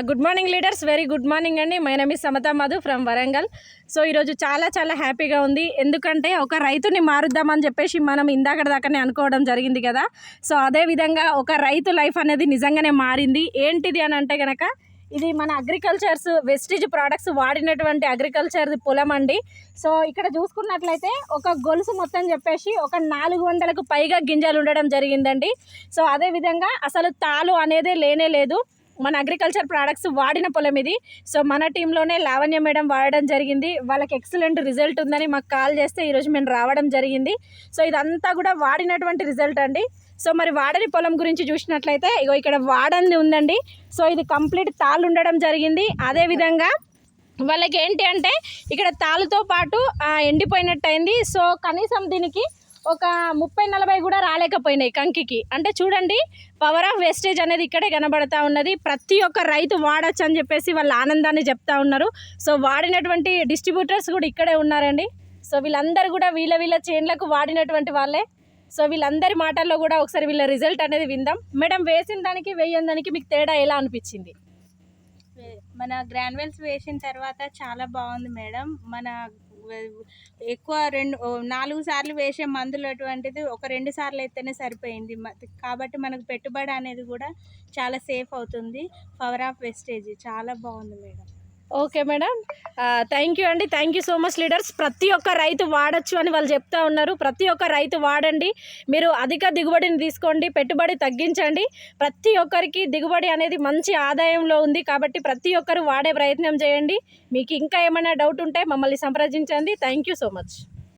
Good morning leaders, very good morning అండి. My name is Samatha Madhu from Warangal. So ఈరోజు చాలా చాలా హ్యాపీగా ఉంది. ఎందుకంటే ఒక రైతుని మారుద్దామని చెప్పేసి మనం దాకానే అనుకోవడం జరిగింది కదా. సో అదేవిధంగా ఒక రైతు లైఫ్ అనేది నిజంగానే మారింది. ఏంటిది అని అంటే కనుక ఇది మన అగ్రికల్చర్స్ వెస్టేజ్ ప్రోడక్ట్స్ వాడినటువంటి అగ్రికల్చర్ పొలం అండి. సో ఇక్కడ చూసుకున్నట్లయితే ఒక గొలుసు మొత్తం చెప్పేసి ఒక 400కు పైగా గింజలు ఉండడం జరిగిందండి. సో అదేవిధంగా అసలు తాలు అనేదే లేనే లేదు. మన అగ్రికల్చర్ ప్రోడక్ట్స్ వాడిన పొలం ఇది. సో మన టీంలోనే లావణ్య మేడం వాడడం జరిగింది. వాళ్ళకి ఎక్సలెంట్ రిజల్ట్ ఉందని మాకు కాల్ చేస్తే ఈరోజు మేము రావడం జరిగింది. సో ఇదంతా కూడా వాడినటువంటి రిజల్ట్ అండి. సో మరి వాడని పొలం గురించి చూసినట్లయితే ఇగో ఇక్కడ వాడంది ఉందండి. సో ఇది కంప్లీట్ తాళ్ళు ఉండడం జరిగింది. అదేవిధంగా వాళ్ళకి ఏంటి అంటే ఇక్కడ తాళ్ళతో పాటు ఎండిపోయినట్టు అయింది. సో కనీసం దీనికి ఒక 30-40 కూడా రాలేకపోయినాయి కంకికి. అంటే చూడండి, పవర్ ఆఫ్ వేస్టేజ్ అనేది ఇక్కడే కనబడతా ఉన్నది. ప్రతి ఒక్క రైతు వాడచ్చు అని చెప్పేసి వాళ్ళ ఆనందాన్ని చెప్తా ఉన్నారు. సో వాడినటువంటి డిస్ట్రిబ్యూటర్స్ కూడా ఇక్కడే ఉన్నారండి. సో వీళ్ళందరూ కూడా వీళ్ళ చేన్లకు వాడినటువంటి వాళ్ళే. సో వీళ్ళందరి మాటల్లో కూడా ఒకసారి వీళ్ళ రిజల్ట్ అనేది విందాం. మేడం, వేసిన దానికి వేయని దానికి మీకు తేడా ఎలా అనిపించింది? మన గ్రాన్యువల్స్ వేసిన తర్వాత చాలా బాగుంది మేడం. మన ఎక్కువ 4 సార్లు వేసే మందులు అటువంటిది ఒక 2 సార్లు అయితేనే సరిపోయింది. కాబట్టి మనకు పెట్టుబడి అనేది కూడా చాలా సేఫ్ అవుతుంది. పవర్ ఆఫ్ వేస్టేజ్ చాలా బాగుంది madam. Okay madam, thank you అండి. Thank you so much leaders. ప్రతి ఒక్క రైతు వాడచ్చు అని వాళ్ళు చెప్తా ఉన్నారు. ప్రతి ఒక్క రైతు వాడండి. మీరు అధిక దిగుబడిని తీసుకోండి, పెట్టుబడి తగ్గించండి. ప్రతి ఒక్కరికి దిగుబడి అనేది మంచి ఆదాయంలో ఉంది. కాబట్టి ప్రతి ఒక్కరు వాడే ప్రయత్నం చేయండి. మీకు ఇంకా ఏమైనా డౌట్ ఉంటే మమ్మల్ని సంప్రదించండి. Thank you so much.